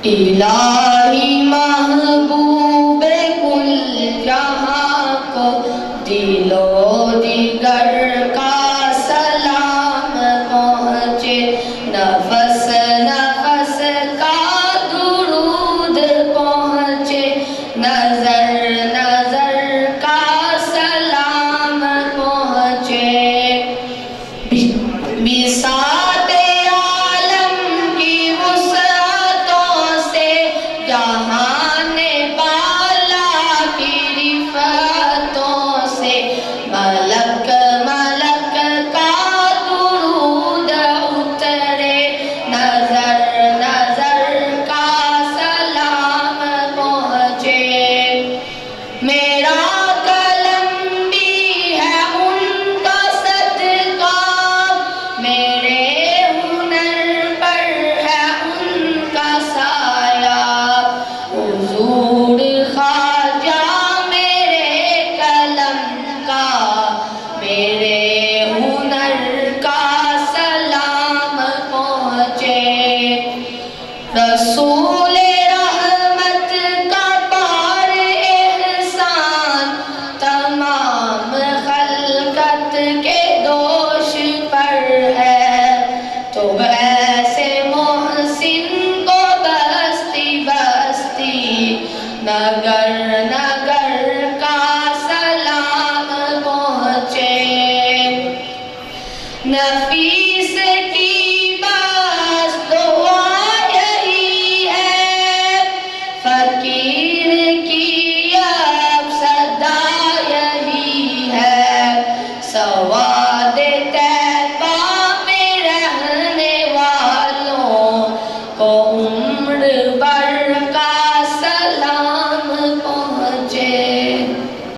الہی محبوب کل جہاں کو دل و جگر کا سلام پہنچے، نفس نفس کا درود پہنچے، نظر نظر کا سلام پہنچے۔ بساط عالم کی وسعتوں سے، جہان بالا کی رفعتوں سے، ملک ملک کا درود اترے، نظر نظر کا سلام پہنچے۔ میرا قلم بھی ہے ان کا صدقہ، میرے ہنر پر ہے ان کا سایہ، حضور خواجہ میرے قلم کا، میرے ہنر کا سلام پہنچے۔ رسول رحمت کا پار احسان تمام خلقت کے دوش پر ہے، تو ایسے محسن کو بستی بستی نگر نگر کا سلام پہنچے۔ نفیس کی بس دعا یہی ہے، فقیر کی اب صدا یہی ہے، سواد طیبہ میں رہنے والوں کو عمر